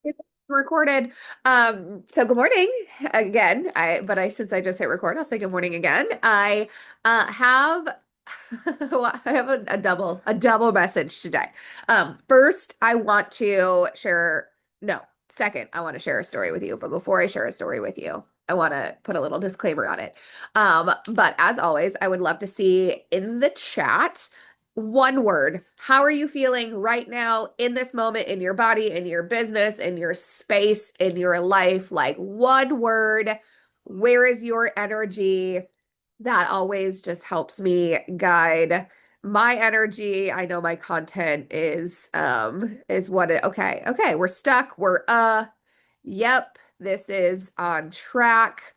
It's recorded. So good morning again. I since I just hit record, I'll say good morning again. I have well, I have a double message today. First, I want to share no, second, I want to share a story with you. But before I share a story with you, I want to put a little disclaimer on it. But as always, I would love to see in the chat one word. How are you feeling right now in this moment in your body, in your business, in your space, in your life? Like one word. Where is your energy? That always just helps me guide my energy. I know my content is what it okay, we're stuck. Yep, this is on track.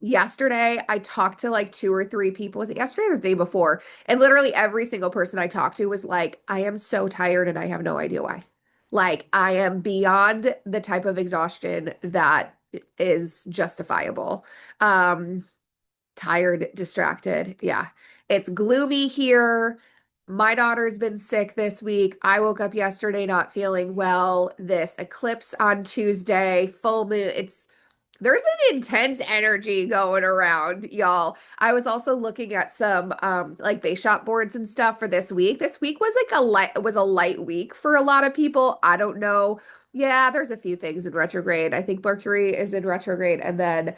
Yesterday, I talked to like two or three people. Was it yesterday or the day before? And literally every single person I talked to was like, I am so tired and I have no idea why. Like, I am beyond the type of exhaustion that is justifiable. Um, Tired, distracted. Yeah. It's gloomy here. My daughter's been sick this week. I woke up yesterday not feeling well. This eclipse on Tuesday, full moon. There's an intense energy going around, y'all. I was also looking at some like base shop boards and stuff for this week. This week was like a light week for a lot of people. I don't know. Yeah, there's a few things in retrograde. I think Mercury is in retrograde, and then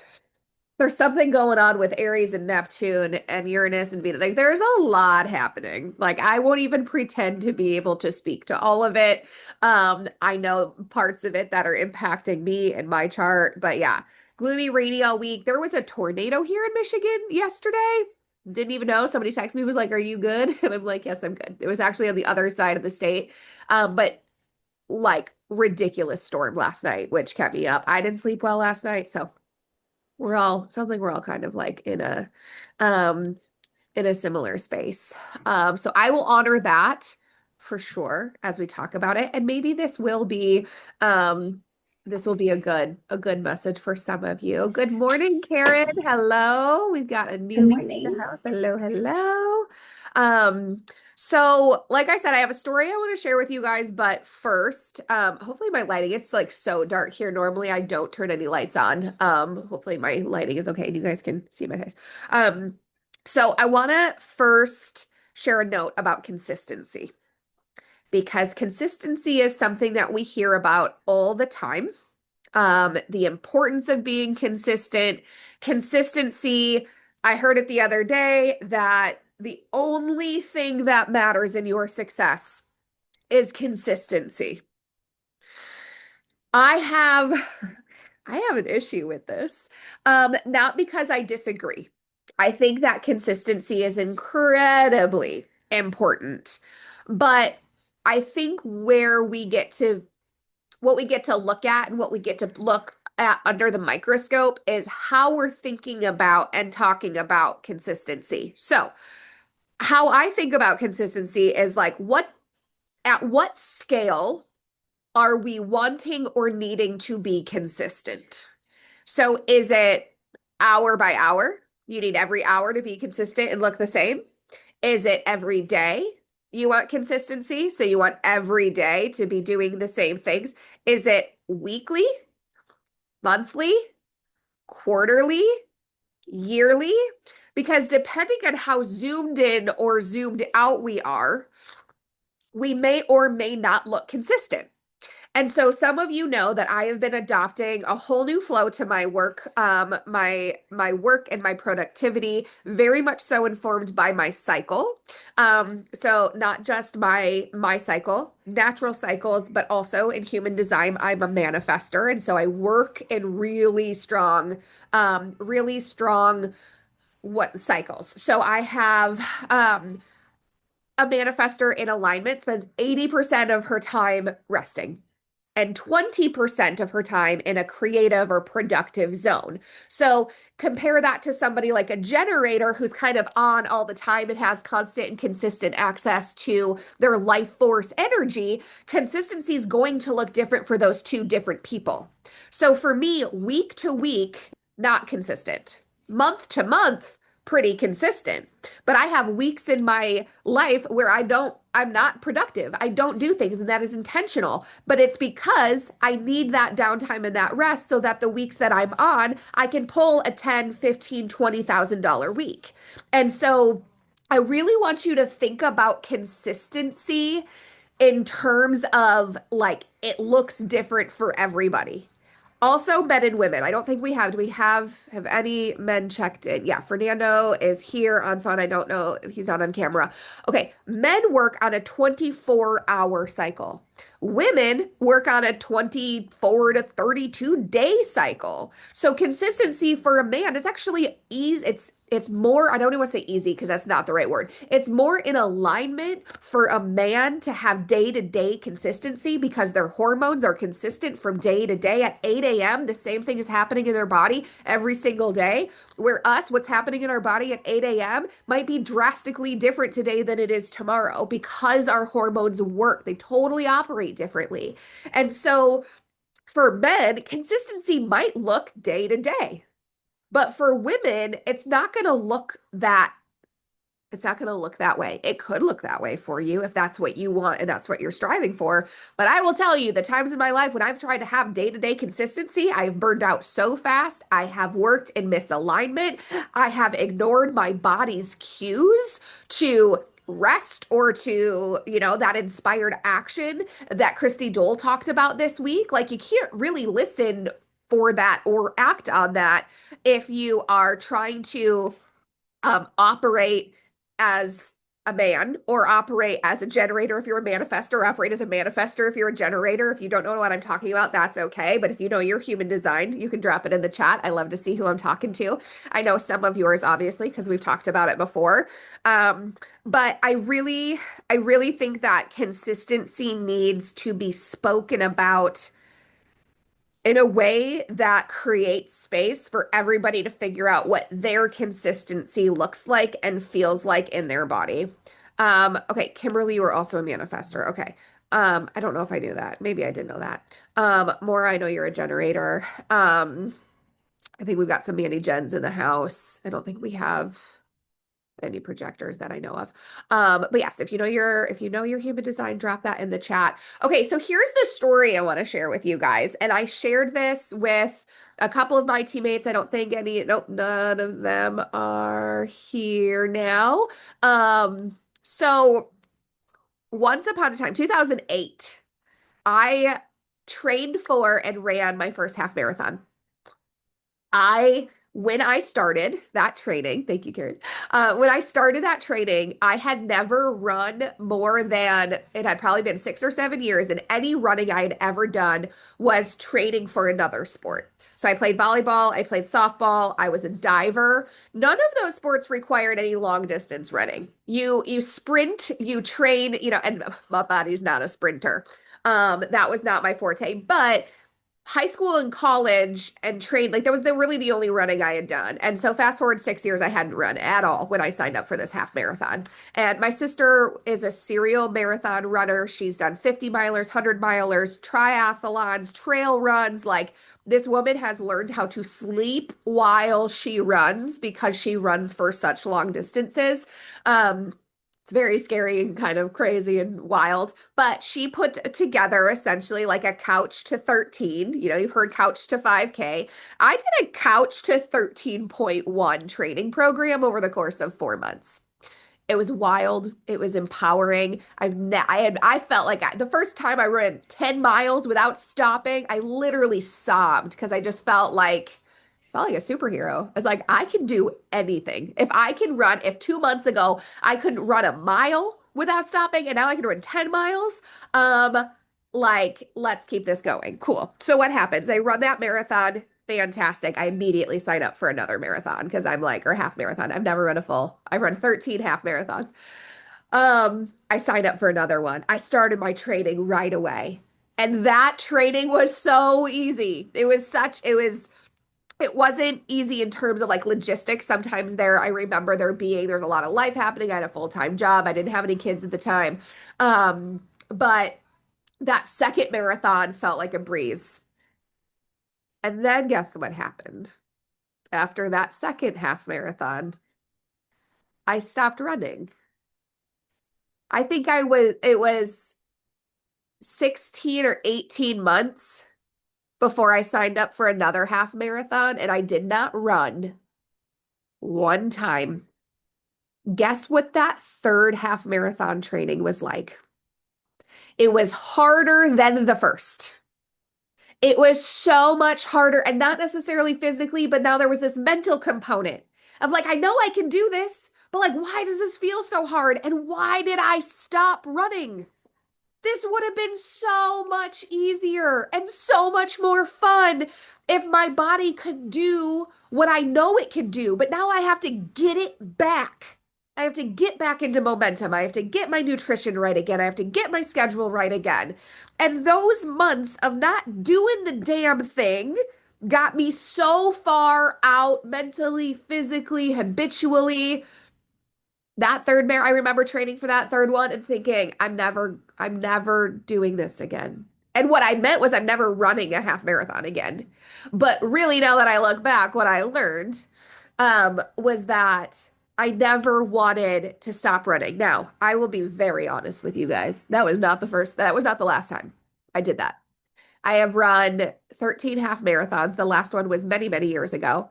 there's something going on with Aries and Neptune and Uranus and Venus. Like there's a lot happening. Like I won't even pretend to be able to speak to all of it. I know parts of it that are impacting me and my chart, but yeah, gloomy, rainy all week. There was a tornado here in Michigan yesterday. Didn't even know. Somebody texted me, was like, "Are you good?" And I'm like, "Yes, I'm good." It was actually on the other side of the state. But like ridiculous storm last night, which kept me up. I didn't sleep well last night, so sounds like we're all kind of like um in a similar space. So I will honor that for sure as we talk about it. And maybe this will be a good message for some of you. Good morning, Karen. Hello. We've got a Good newbie in the morning. house. Hello, hello. Um, so like I said, I have a story I want to share with you guys, but first, hopefully my lighting, it's like so dark here. Normally I don't turn any lights on. Hopefully my lighting is okay and you guys can see my face. So I want to first share a note about consistency because consistency is something that we hear about all the time. The importance of being consistent. Consistency, I heard it the other day that the only thing that matters in your success is consistency. I have I have an issue with this. Not because I disagree. I think that consistency is incredibly important. But I think what we get to look at and what we get to look at under the microscope is how we're thinking about and talking about consistency. So, how I think about consistency is like at what scale are we wanting or needing to be consistent? So is it hour by hour? You need every hour to be consistent and look the same? Is it every day? You want consistency, so you want every day to be doing the same things. Is it weekly, monthly, quarterly, yearly? Because depending on how zoomed in or zoomed out we are, we may or may not look consistent. And so some of you know that I have been adopting a whole new flow to my work, my work and my productivity, very much so informed by my cycle. So not just my cycle, natural cycles, but also in human design, I'm a manifester, and so I work in really strong what cycles. So I have a manifester in alignment spends 80% of her time resting and 20% of her time in a creative or productive zone. So compare that to somebody like a generator who's kind of on all the time and has constant and consistent access to their life force energy. Consistency is going to look different for those two different people. So for me, week to week, not consistent. Month to month, pretty consistent. But I have weeks in my life where I don't I'm not productive. I don't do things, and that is intentional. But it's because I need that downtime and that rest so that the weeks that I'm on, I can pull a 10, 15, $20,000 week. And so I really want you to think about consistency in terms of like it looks different for everybody. Also, men and women. I don't think we have. Do we have any men checked in? Yeah, Fernando is here on phone. I don't know if he's not on camera. Okay, men work on a 24-hour cycle. Women work on a 24 to 32 day cycle. So consistency for a man is actually easy. It's more, I don't even want to say easy because that's not the right word. It's more in alignment for a man to have day-to-day consistency because their hormones are consistent from day to day at 8 a.m. The same thing is happening in their body every single day. Where us, what's happening in our body at 8 a.m. might be drastically different today than it is tomorrow because our hormones work. They totally operate differently. And so for men, consistency might look day to day. But for women, it's not going to look that way. It could look that way for you if that's what you want and that's what you're striving for. But I will tell you, the times in my life when I've tried to have day-to-day consistency, I've burned out so fast. I have worked in misalignment. I have ignored my body's cues to rest or to, that inspired action that Christy Dole talked about this week. Like you can't really listen for that or act on that if you are trying to operate as a man or operate as a generator if you're a manifestor, operate as a manifestor if you're a generator. If you don't know what I'm talking about, that's okay. But if you know your human design, you can drop it in the chat. I love to see who I'm talking to. I know some of yours, obviously, because we've talked about it before. But I really think that consistency needs to be spoken about in a way that creates space for everybody to figure out what their consistency looks like and feels like in their body. Okay, Kimberly, you were also a manifester. Okay. I don't know if I knew that. Maybe I did know that. Maura, I know you're a generator. I think we've got some Manny Gens in the house. I don't think we have any projectors that I know of. But yes, if you know your human design, drop that in the chat. Okay, so here's the story I want to share with you guys. And I shared this with a couple of my teammates. I don't think nope, none of them are here now. So once upon a time, 2008, I trained for and ran my first half marathon. When I started that training, thank you, Karen. When I started that training, I had never run more than it had probably been 6 or 7 years, and any running I had ever done was training for another sport. So I played volleyball, I played softball, I was a diver. None of those sports required any long distance running. You sprint, you train, and my body's not a sprinter. That was not my forte, but high school and college and trained like that was really the only running I had done. And so fast forward 6 years, I hadn't run at all when I signed up for this half marathon. And my sister is a serial marathon runner. She's done 50 milers, 100 milers, triathlons, trail runs. Like this woman has learned how to sleep while she runs because she runs for such long distances. It's very scary and kind of crazy and wild, but she put together essentially like a couch to 13. You've heard couch to 5K. I did a couch to 13.1 training program over the course of 4 months. It was wild. It was empowering. I felt like the first time I ran 10 miles without stopping, I literally sobbed because I just felt like a superhero. I was like, I can do anything. If 2 months ago I couldn't run a mile without stopping, and now I can run 10 miles, let's keep this going. Cool. So what happens? I run that marathon. Fantastic. I immediately sign up for another marathon because or half marathon. I've never run a full. I've run 13 half marathons. I signed up for another one. I started my training right away. And that training was so easy. It wasn't easy in terms of like logistics. Sometimes I remember there's a lot of life happening. I had a full-time job. I didn't have any kids at the time. But that second marathon felt like a breeze. And then guess what happened? After that second half marathon, I stopped running. I think it was 16 or 18 months before I signed up for another half marathon, and I did not run one time. Guess what that third half marathon training was like? It was harder than the first. It was so much harder, and not necessarily physically, but now there was this mental component of like, I know I can do this, but like, why does this feel so hard? And why did I stop running? This would have been so much easier and so much more fun if my body could do what I know it can do. But now I have to get it back. I have to get back into momentum. I have to get my nutrition right again. I have to get my schedule right again. And those months of not doing the damn thing got me so far out mentally, physically, habitually. That third I remember training for that third one and thinking, I'm never doing this again. And what I meant was I'm never running a half marathon again. But really, now that I look back, what I learned was that I never wanted to stop running. Now, I will be very honest with you guys. That was not the last time I did that. I have run 13 half marathons. The last one was many, many years ago.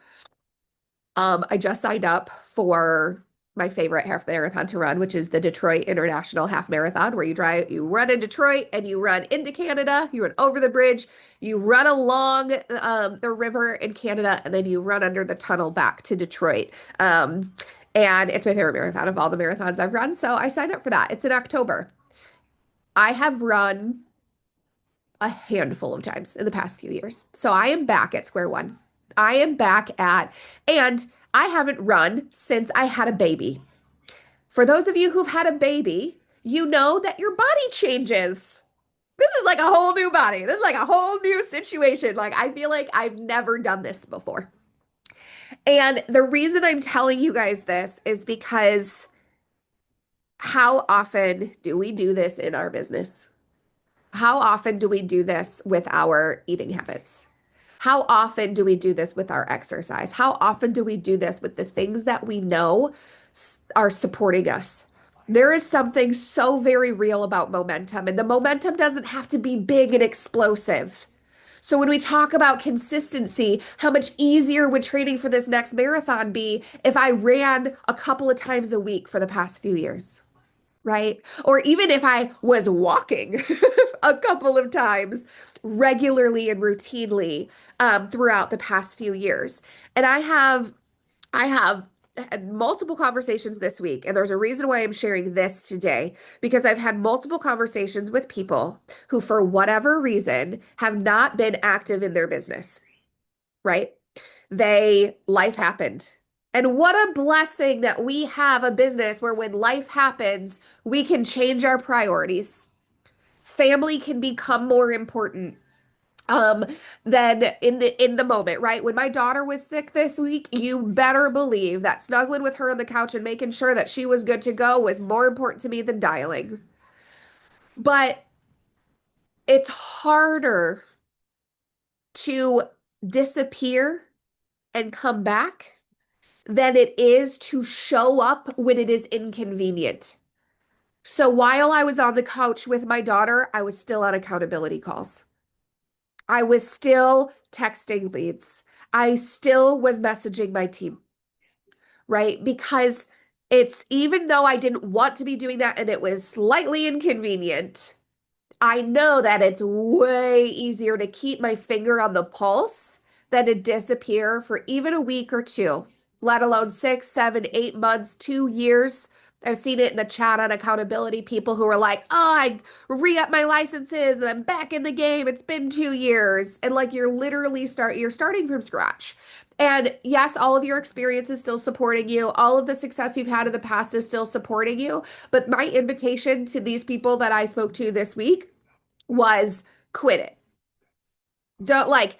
I just signed up for my favorite half marathon to run, which is the Detroit International Half Marathon, where you run in Detroit and you run into Canada, you run over the bridge, you run along the river in Canada, and then you run under the tunnel back to Detroit. And it's my favorite marathon of all the marathons I've run, so I signed up for that. It's in October. I have run a handful of times in the past few years. So I am back at square one. I am back at, and I haven't run since I had a baby. For those of you who've had a baby, you know that your body changes. This is like a whole new body. This is like a whole new situation. Like, I feel like I've never done this before. And the reason I'm telling you guys this is because how often do we do this in our business? How often do we do this with our eating habits? How often do we do this with our exercise? How often do we do this with the things that we know are supporting us? There is something so very real about momentum, and the momentum doesn't have to be big and explosive. So when we talk about consistency, how much easier would training for this next marathon be if I ran a couple of times a week for the past few years? Right? Or even if I was walking a couple of times regularly and routinely throughout the past few years. And I have had multiple conversations this week, and there's a reason why I'm sharing this today, because I've had multiple conversations with people who, for whatever reason, have not been active in their business, right? Life happened. And what a blessing that we have a business where when life happens, we can change our priorities. Family can become more important um than in the moment, right? When my daughter was sick this week, you better believe that snuggling with her on the couch and making sure that she was good to go was more important to me than dialing. But it's harder to disappear and come back than it is to show up when it is inconvenient. So while I was on the couch with my daughter, I was still on accountability calls. I was still texting leads. I still was messaging my team, right? Because it's even though I didn't want to be doing that and it was slightly inconvenient, I know that it's way easier to keep my finger on the pulse than to disappear for even a week or two, let alone 6, 7, 8 months, 2 years. I've seen it in the chat on accountability, people who are like, oh, I re-up my licenses and I'm back in the game. It's been 2 years. And like you're starting from scratch. And yes, all of your experience is still supporting you. All of the success you've had in the past is still supporting you. But my invitation to these people that I spoke to this week was quit it. Don't like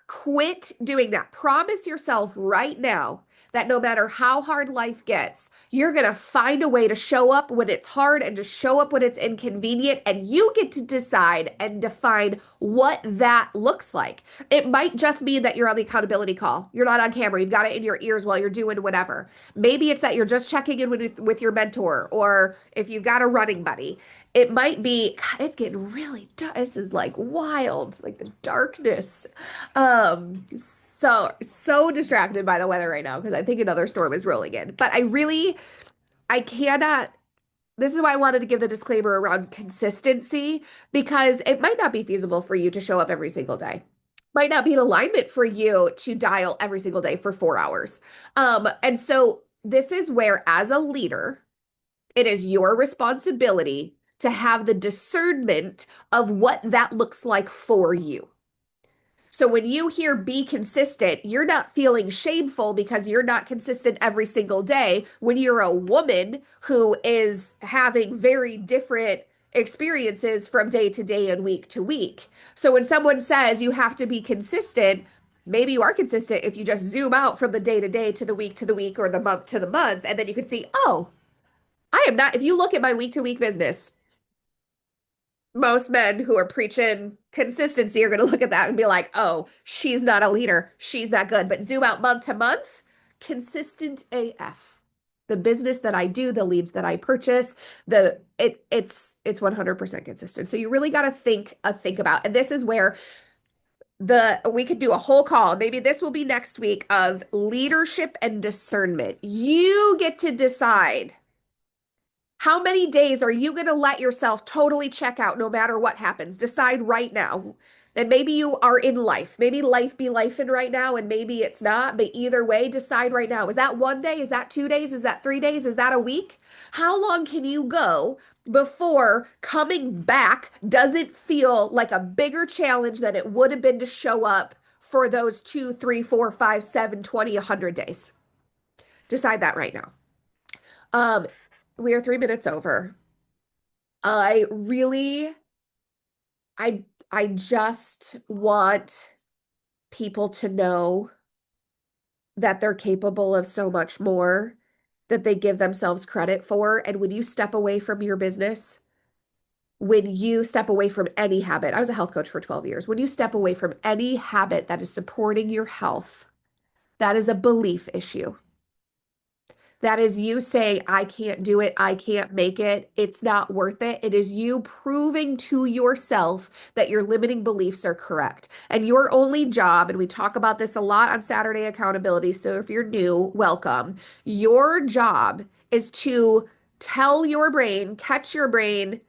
quit doing that. Promise yourself right now that no matter how hard life gets, you're going to find a way to show up when it's hard and to show up when it's inconvenient. And you get to decide and define what that looks like. It might just mean that you're on the accountability call. You're not on camera. You've got it in your ears while you're doing whatever. Maybe it's that you're just checking in with your mentor, or if you've got a running buddy. It might be, God, it's getting really dark. This is like wild, like the darkness. Um, so distracted by the weather right now because I think another storm is rolling in. But I cannot. This is why I wanted to give the disclaimer around consistency because it might not be feasible for you to show up every single day. Might not be in alignment for you to dial every single day for 4 hours. And so this is where, as a leader, it is your responsibility to have the discernment of what that looks like for you. So when you hear be consistent, you're not feeling shameful because you're not consistent every single day. When you're a woman who is having very different experiences from day to day and week to week. So when someone says you have to be consistent, maybe you are consistent if you just zoom out from the day to day to the week or the month to the month. And then you can see, oh, I am not, if you look at my week to week business, most men who are preaching consistency are going to look at that and be like, oh, she's not a leader. She's not good. But zoom out month to month, consistent AF. The business that I do, the leads that I purchase, it's 100% consistent. So you really got to think about, and this is where we could do a whole call. Maybe this will be next week of leadership and discernment. You get to decide how many days are you going to let yourself totally check out no matter what happens? Decide right now. Then maybe you are in life. Maybe life be lifing right now, and maybe it's not. But either way, decide right now. Is that 1 day? Is that 2 days? Is that 3 days? Is that a week? How long can you go before coming back doesn't feel like a bigger challenge than it would have been to show up for those 2, 3, 4, 5, 7, 20, 100 days? Decide that right now. Um, we are 3 minutes over. I really, I just want people to know that they're capable of so much more that they give themselves credit for. And when you step away from your business, when you step away from any habit, I was a health coach for 12 years. When you step away from any habit that is supporting your health, that is a belief issue. That is you saying, I can't do it. I can't make it. It's not worth it. It is you proving to yourself that your limiting beliefs are correct. And your only job, and we talk about this a lot on Saturday Accountability. So if you're new, welcome. Your job is to tell your brain, catch your brain,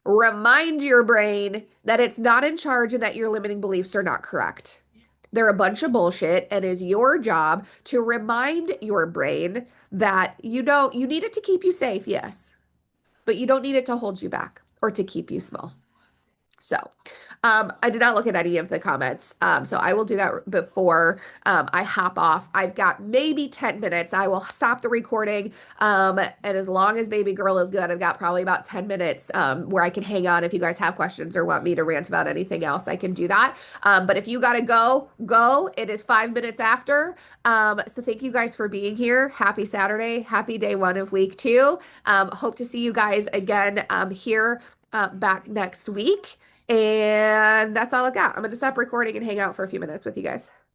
remind your brain that it's not in charge and that your limiting beliefs are not correct. They're a bunch of bullshit, and it's your job to remind your brain that you need it to keep you safe, yes, but you don't need it to hold you back or to keep you small. So, I did not look at any of the comments. So I will do that before I hop off. I've got maybe 10 minutes. I will stop the recording. And as long as baby girl is good, I've got probably about 10 minutes where I can hang on. If you guys have questions or want me to rant about anything else, I can do that. But if you got to go. It is 5 minutes after. So thank you guys for being here. Happy Saturday. Happy day one of week two. Hope to see you guys again here back next week. And that's all I've got. I'm going to stop recording and hang out for a few minutes with you guys.